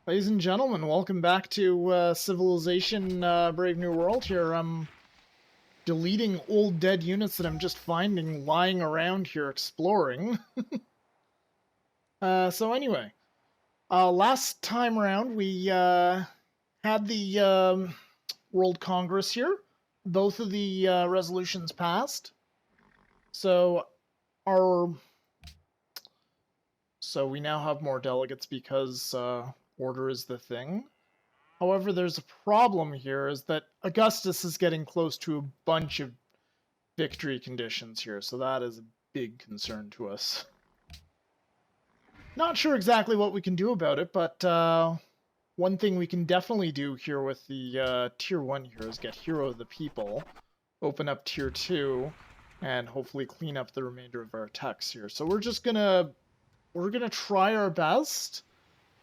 Ladies and gentlemen, welcome back to Civilization Brave New World here. I'm deleting old dead units that I'm just finding lying around here exploring. So anyway, last time around we had the World Congress here. Both of the resolutions passed. So our... So we now have more delegates because order is the thing. However, there's a problem here, is that Augustus is getting close to a bunch of victory conditions here, so that is a big concern to us. Not sure exactly what we can do about it, but one thing we can definitely do here with the Tier 1 here is get Hero of the People, open up Tier 2, and hopefully clean up the remainder of our attacks here. So we're gonna try our best.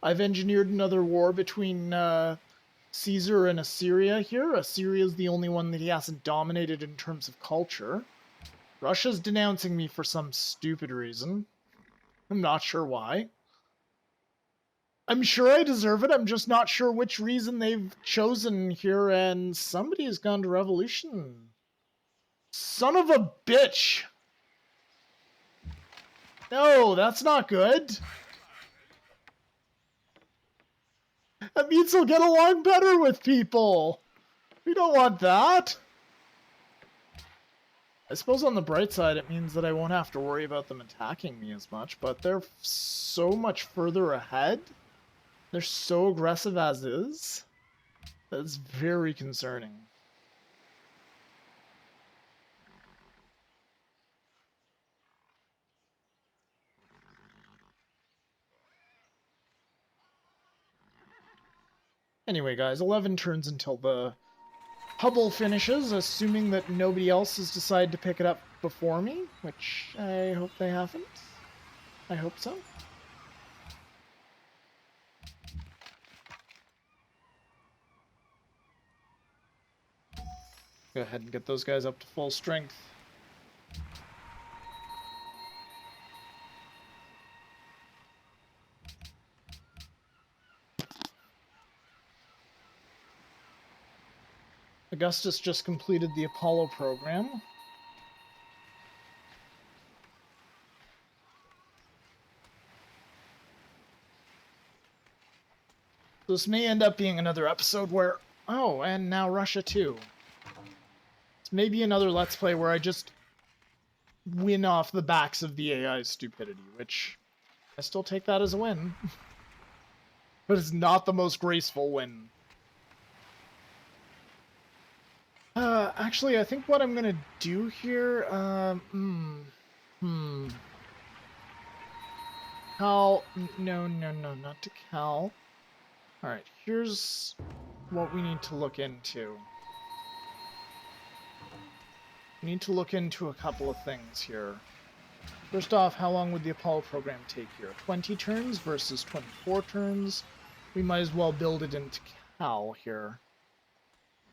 I've engineered another war between Caesar and Assyria here. Assyria is the only one that he hasn't dominated in terms of culture. Russia's denouncing me for some stupid reason. I'm not sure why. I'm sure I deserve it, I'm just not sure which reason they've chosen here, and somebody has gone to revolution. Son of a bitch! No, that's not good. That means he'll get along better with people. We don't want that. I suppose on the bright side, it means that I won't have to worry about them attacking me as much, but they're so much further ahead. They're so aggressive as is. That's very concerning. Anyway, guys, 11 turns until the Hubble finishes, assuming that nobody else has decided to pick it up before me, which I hope they haven't. I hope so. Go ahead and get those guys up to full strength. Augustus just completed the Apollo program. This may end up being another episode where... Oh, and now Russia too. It's maybe another Let's Play where I just win off the backs of the AI's stupidity, which I still take that as a win. But it's not the most graceful win. Actually, I think what I'm gonna do here, Cal, no, not to Cal. Alright, here's what we need to look into. We need to look into a couple of things here. First off, how long would the Apollo program take here? 20 turns versus 24 turns. We might as well build it into Cal here.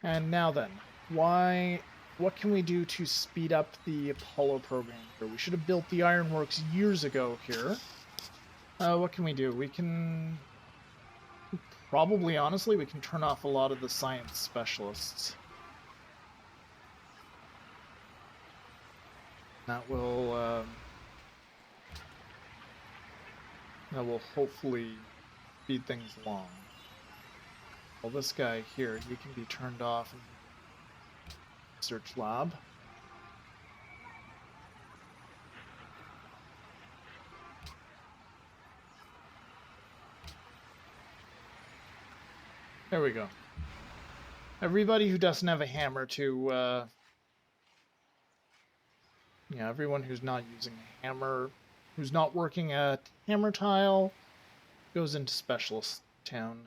And now then, what can we do to speed up the Apollo program here? We should have built the ironworks years ago here. What can we do? We can... Probably, honestly, we can turn off a lot of the science specialists. That will hopefully speed things along. Well, this guy here, he can be turned off in the research lab. There we go. Everybody who doesn't have a hammer to, yeah, everyone who's not using a hammer, who's not working at hammer tile, goes into specialist town.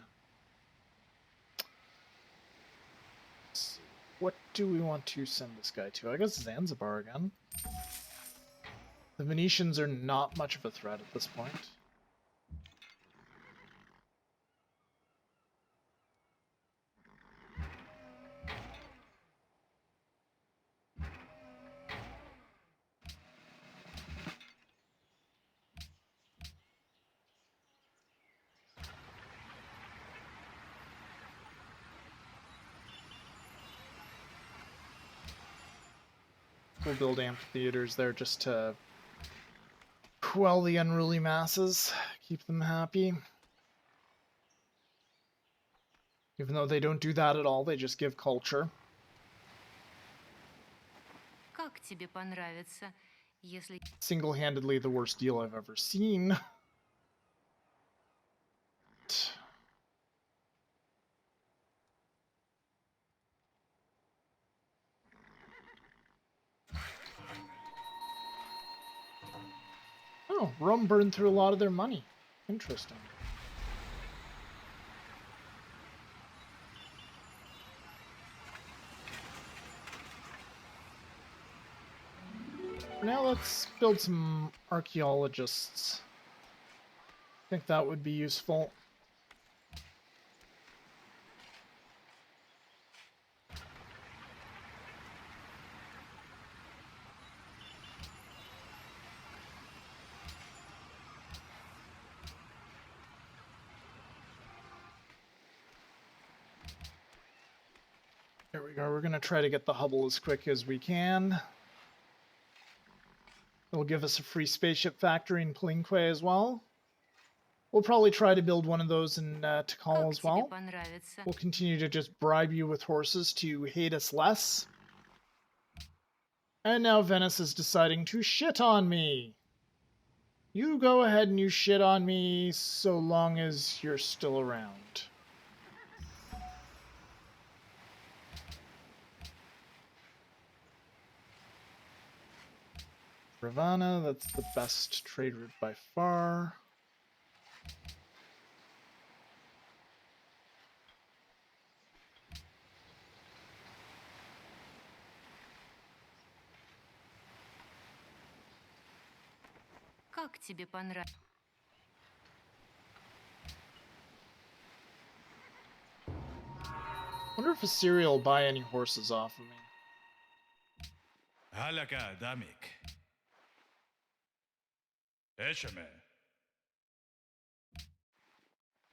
What do we want to send this guy to? I guess Zanzibar again. The Venetians are not much of a threat at this point. We'll build amphitheaters there just to quell the unruly masses, keep them happy. Even though they don't do that at all, they just give culture. Как тебе понравится, если... Single-handedly the worst deal I've ever seen. Oh, Rome burned through a lot of their money. Interesting. For now, let's build some archaeologists. I think that would be useful. There we go. We're going to try to get the Hubble as quick as we can. It'll give us a free spaceship factory in Palinque as well. We'll probably try to build one of those in Tikal as well. We'll continue to just bribe you with horses to hate us less. And now Venice is deciding to shit on me. You go ahead and you shit on me so long as you're still around. Ravana, that's the best trade route by far. Как тебе понравится? Wonder if Assyria will buy any horses off of me. Halaka Damik. Eshame.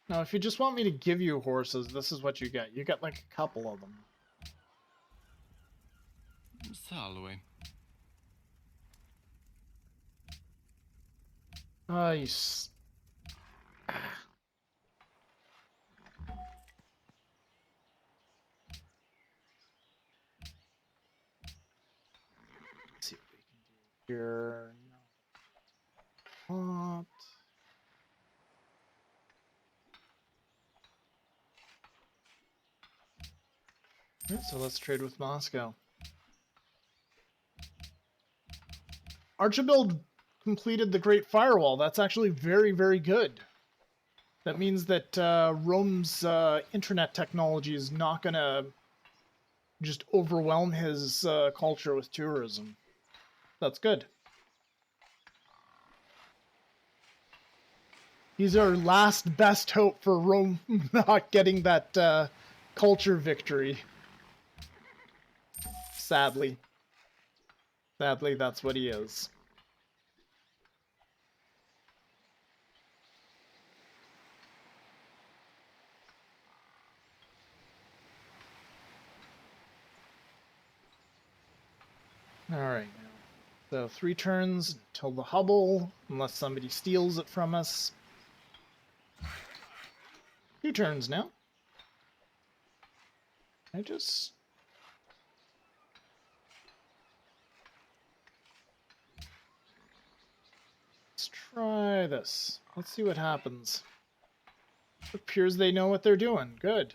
Now, if you just want me to give you horses, this is what you get. You get like a couple of them. Salve. You Let's see what we can do here. No. What? Okay, so let's trade with Moscow. Archibald completed the Great Firewall. That's actually very, very good. That means that Rome's internet technology is not going to just overwhelm his culture with tourism. That's good. He's our last best hope for Rome not getting that culture victory. Sadly. Sadly, that's what he is. Alright, now. So 3 turns until the Hubble, unless somebody steals it from us. 2 turns now. Let's try this. Let's see what happens. It appears they know what they're doing. Good.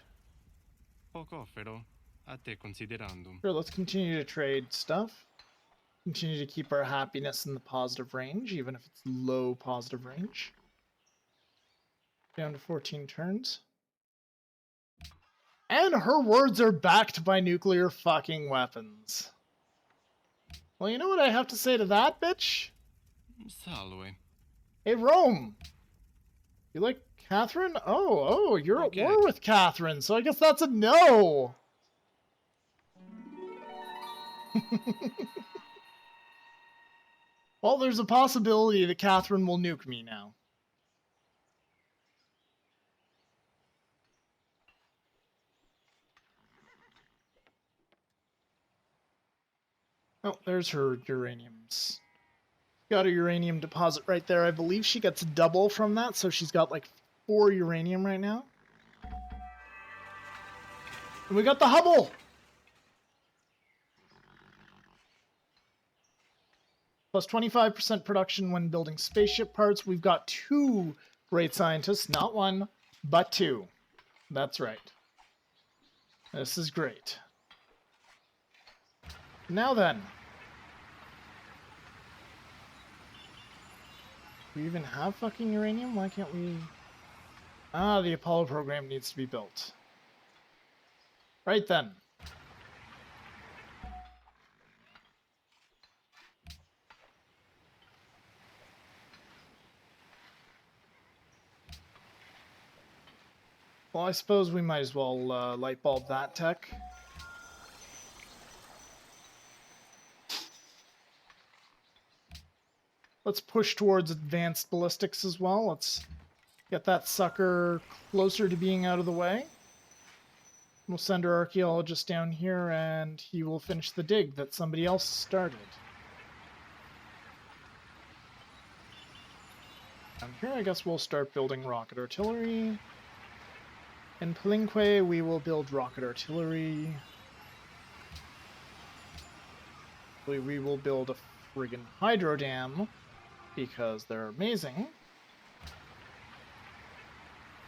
Poco, pero a te considerando. Sure, let's continue to trade stuff. Continue to keep our happiness in the positive range, even if it's low positive range. Down to 14 turns. And her words are backed by nuclear fucking weapons. Well, you know what I have to say to that, bitch? Salve. Hey, Rome! You like Catherine? Oh, you're Okay. at war with Catherine, so I guess that's a no! Well, there's a possibility that Catherine will nuke me now. Oh, there's her uraniums. Got a uranium deposit right there. I believe she gets double from that, so she's got like 4 uranium right now. And we got the Hubble! Plus 25% production when building spaceship parts. We've got 2 great scientists. Not 1, but 2. That's right. This is great. Now then. Do we even have fucking uranium? Why can't we... Ah, the Apollo program needs to be built. Right then. Well, I suppose we might as well light bulb that tech. Let's push towards advanced ballistics as well. Let's get that sucker closer to being out of the way. We'll send our archaeologist down here and he will finish the dig that somebody else started. Down here, I guess we'll start building rocket artillery. In Palinque, we will build rocket artillery. We will build a friggin' hydro dam, because they're amazing.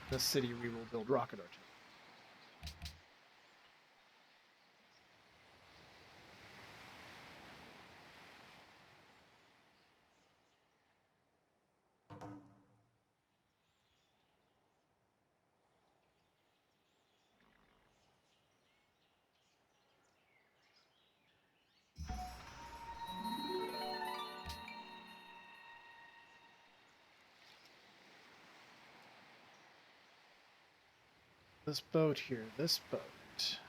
This city, we will build rocket artillery. This boat here, this boat.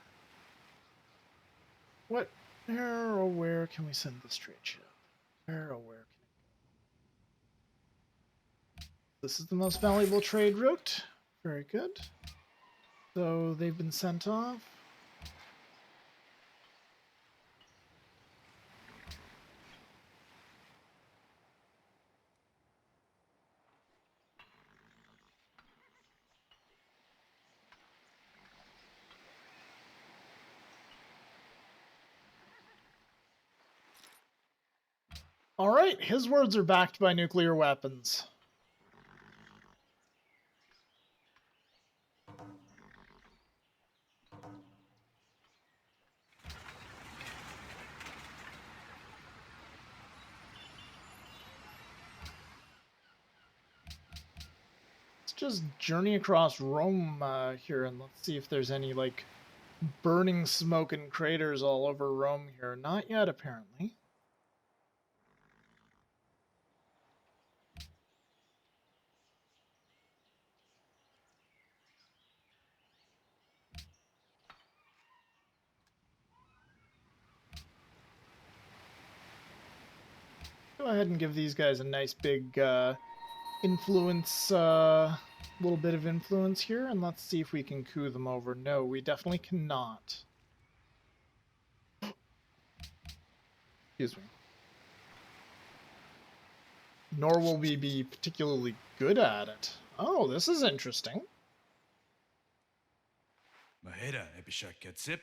What? Where can we send this trade ship? Where can it go? This is the most valuable trade route. Very good. So they've been sent off. All right, his words are backed by nuclear weapons. Let's just journey across Rome here and let's see if there's any, like, burning smoke and craters all over Rome here. Not yet, apparently. Go ahead and give these guys a nice big influence, little bit of influence here, and let's see if we can coup them over. No, we definitely cannot. Excuse me. Nor will we be particularly good at it. Oh, this is interesting. Maheda epishak katsip.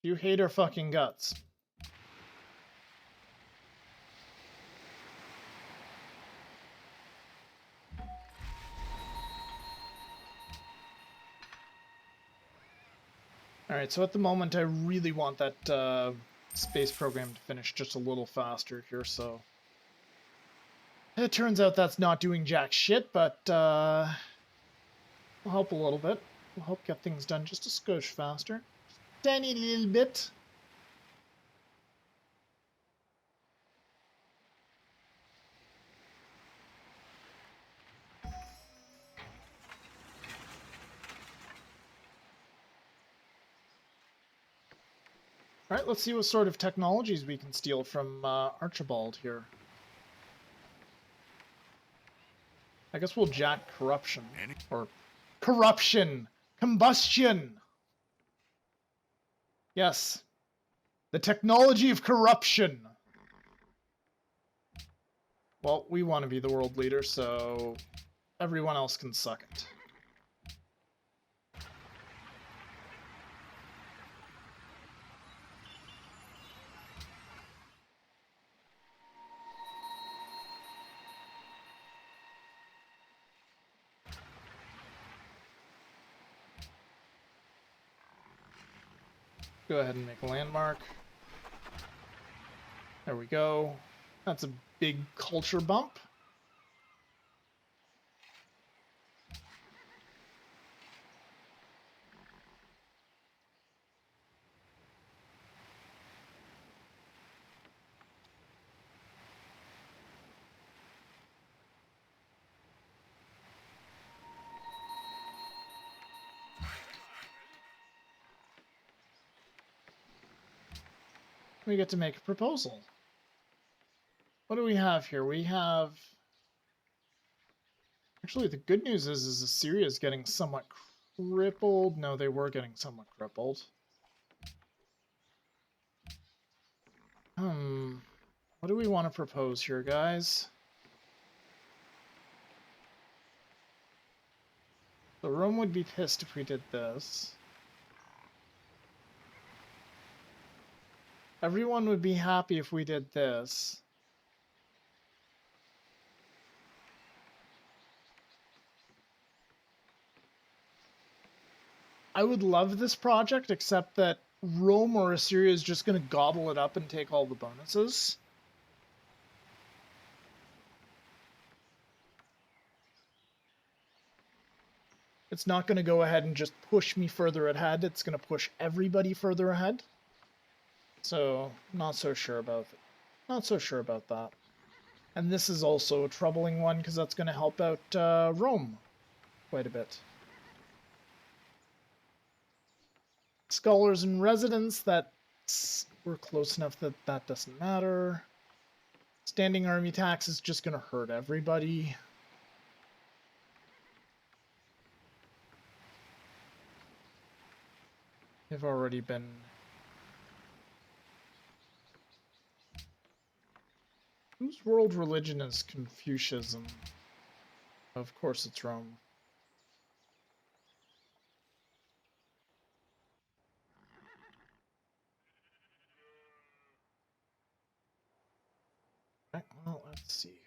You hate our fucking guts. Alright, so at the moment I really want that space program to finish just a little faster here, so... It turns out that's not doing jack shit, but we'll help a little bit. We'll help get things done just a skosh faster. Tiny little bit. Alright, let's see what sort of technologies we can steal from Archibald here. I guess we'll jack corruption. Or corruption! Combustion! Yes. The technology of corruption. Well, we want to be the world leader, so everyone else can suck it. Go ahead and make a landmark. There we go. That's a big culture bump. We get to make a proposal. What do we have here? We have... Actually, the good news is Assyria is getting somewhat crippled. No, they were getting somewhat crippled. What do we want to propose here, guys? The Rome would be pissed if we did this. Everyone would be happy if we did this. I would love this project, except that Rome or Assyria is just going to gobble it up and take all the bonuses. It's not going to go ahead and just push me further ahead. It's going to push everybody further ahead. So, not so sure about it. Not so sure about that. And this is also a troubling one because that's going to help out Rome quite a bit. Scholars in residence, we're close enough that that doesn't matter. Standing army tax is just going to hurt everybody. They've already been... Whose world religion is Confucianism? Of course it's Rome. Right, well, let's see here.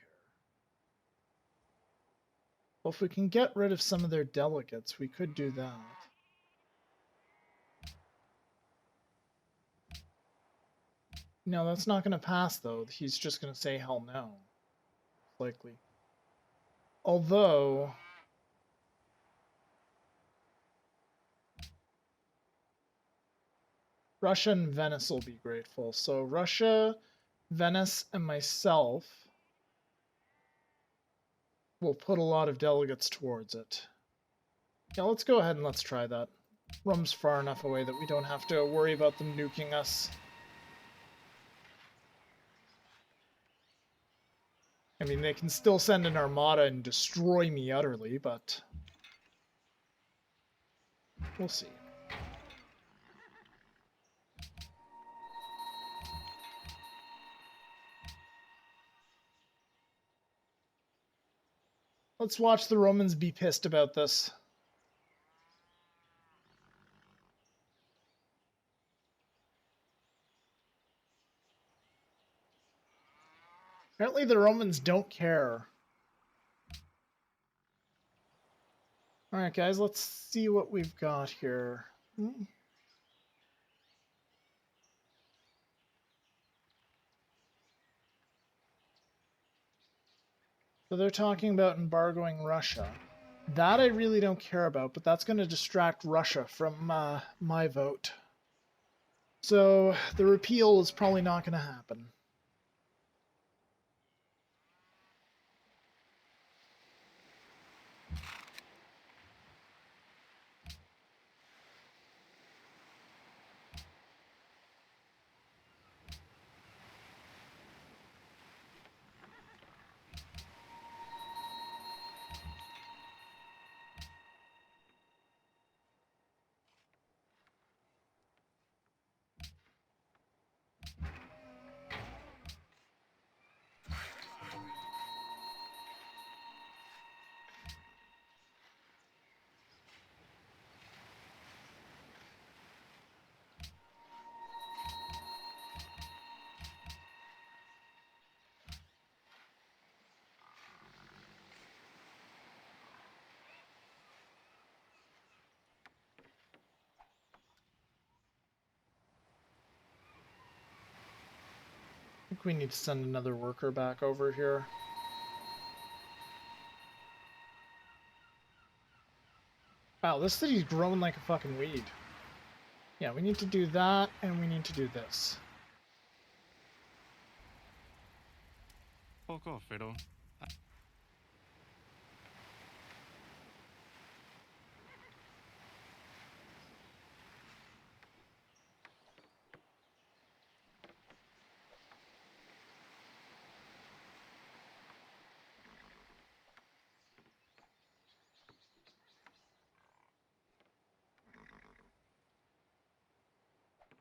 Well, if we can get rid of some of their delegates, we could do that. No, that's not going to pass, though. He's just going to say hell no. Likely. Although... Russia and Venice will be grateful. So Russia, Venice, and myself will put a lot of delegates towards it. Yeah, let's go ahead and let's try that. Rome's far enough away that we don't have to worry about them nuking us. I mean, they can still send an armada and destroy me utterly, but we'll see. Let's watch the Romans be pissed about this. Apparently the Romans don't care. Alright guys, let's see what we've got here. So they're talking about embargoing Russia. That I really don't care about, but that's going to distract Russia from my vote. So the repeal is probably not going to happen. think we need to send another worker back over here. Wow, this city's growing like a fucking weed. Yeah, we need to do that, and we need to do this. Poco, pero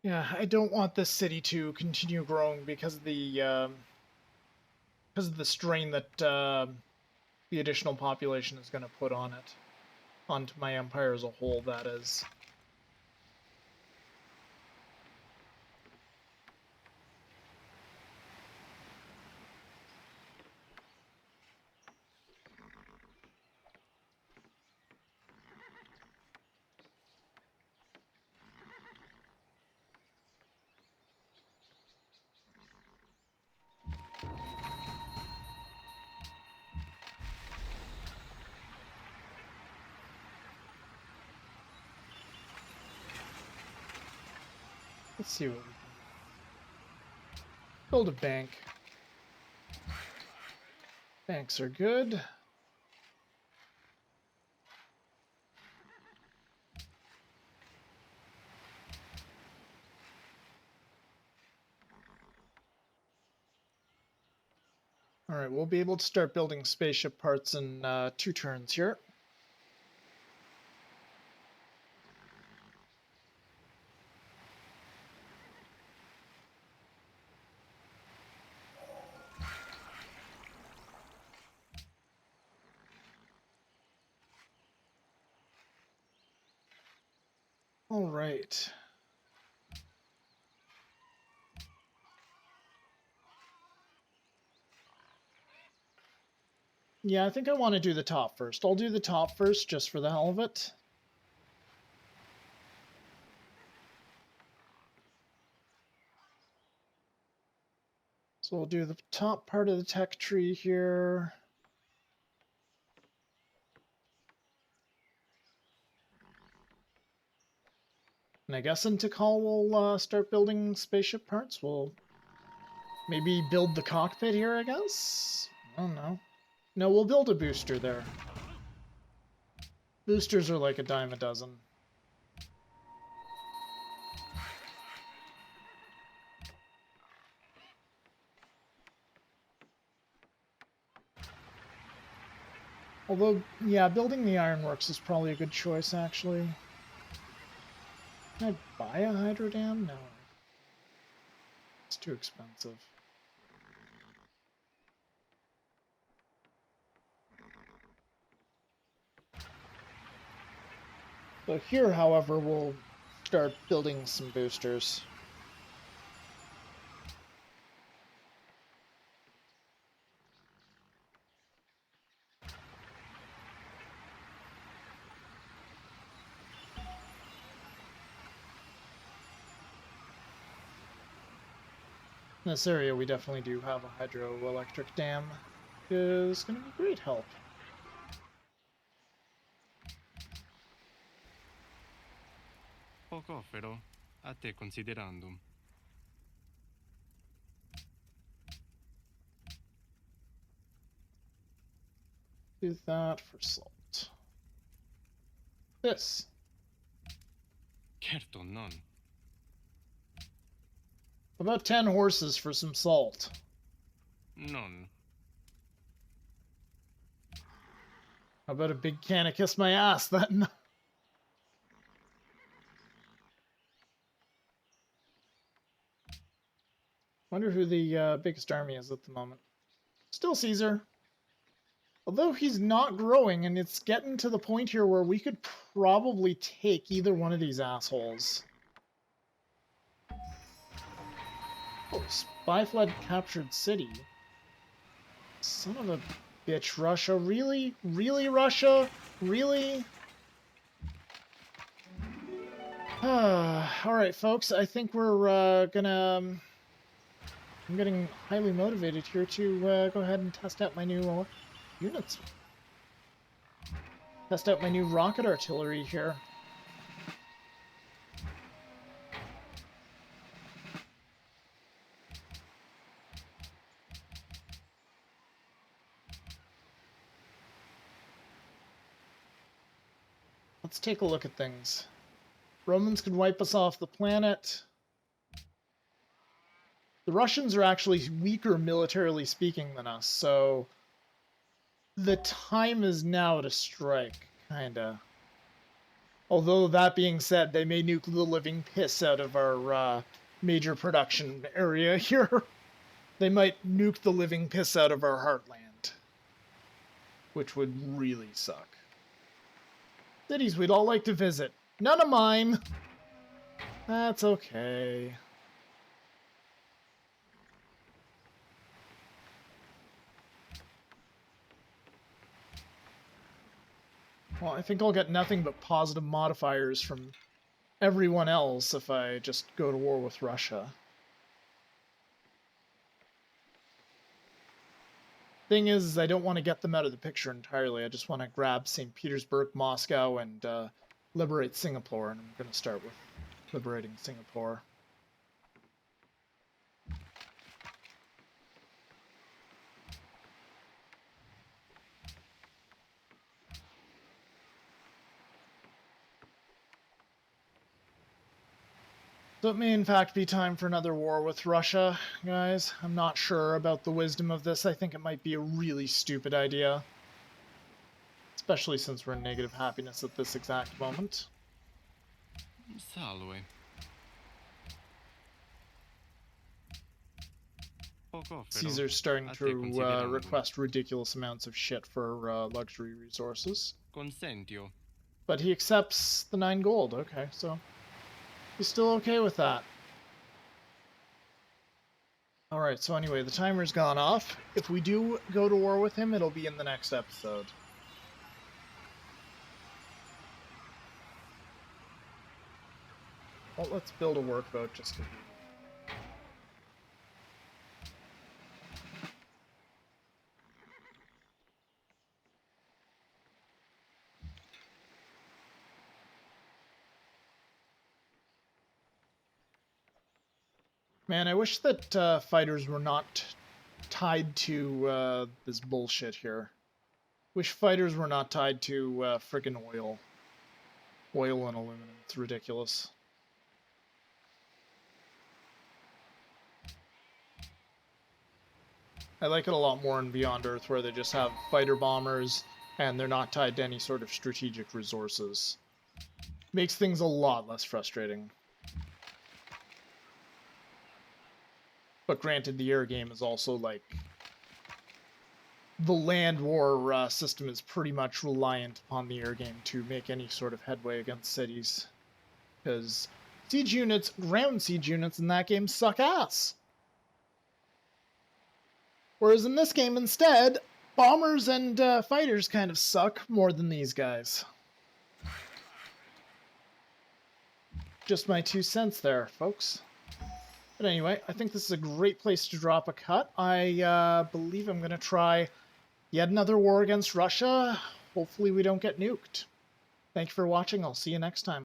Yeah, I don't want this city to continue growing because of the strain that the additional population is going to put on it, onto my empire as a whole. That is. Let's see what we can build a bank. Banks are good. All right, we'll be able to start building spaceship parts in 2 turns here. All right. Yeah, I think I want to do the top first. I'll do the top first just for the hell of it. So we'll do the top part of the tech tree here. And I guess in Pacal we'll start building spaceship parts. We'll maybe build the cockpit here, I guess? I don't know. No, we'll build a booster there. Boosters are like a dime a dozen. Although, yeah, building the ironworks is probably a good choice, actually. Can I buy a hydro dam? No. It's too expensive. So here, however, we'll start building some boosters. In this area, we definitely do have a hydroelectric dam. Is going to be great help. poco, pero a te considerando. Do that for salt. This. Certo non. About 10 horses for some salt. Non. How about a big can of kiss my ass then? Wonder who the biggest army is at the moment. Still Caesar. Although he's not growing, and it's getting to the point here where we could probably take either one of these assholes. Oh, spy flood captured city. Son of a bitch, Russia. Really? Really, Russia? Really? Alright, folks. I think we're gonna I'm getting highly motivated here to go ahead and test out my new units. Test out my new rocket artillery here. Let's take a look at things. Romans could wipe us off the planet. The Russians are actually weaker militarily speaking than us, so the time is now to strike, kinda. Although, that being said, they may nuke the living piss out of our major production area here. They might nuke the living piss out of our heartland, which would really suck. Cities we'd all like to visit. None of mine! That's okay. Well, I think I'll get nothing but positive modifiers from everyone else if I just go to war with Russia. Thing is, I don't want to get them out of the picture entirely. I just want to grab St. Petersburg, Moscow, and liberate Singapore, and I'm going to start with liberating Singapore. So it may in fact be time for another war with Russia, guys. I'm not sure about the wisdom of this. I think it might be a really stupid idea. Especially since we're in negative happiness at this exact moment. Salve. Caesar's starting to request ridiculous amounts of shit for luxury resources. Consentio. But he accepts the 9 gold. Okay, so he's still okay with that. Alright, so anyway, the timer's gone off. If we do go to war with him, it'll be in the next episode. Well, let's build a workboat just to be... Man, I wish that fighters were not tied to this bullshit here. Wish fighters were not tied to friggin' oil. Oil and aluminum. It's ridiculous. I like it a lot more in Beyond Earth, where they just have fighter bombers and they're not tied to any sort of strategic resources. Makes things a lot less frustrating. But granted, the air game is also like... The land war system is pretty much reliant upon the air game to make any sort of headway against cities. Because siege units, ground siege units in that game suck ass. Whereas in this game, instead, bombers and fighters kind of suck more than these guys. Just my 2 cents there, folks. But anyway, I think this is a great place to drop a cut. I believe I'm going to try yet another war against Russia. Hopefully we don't get nuked. Thank you for watching. I'll see you next time.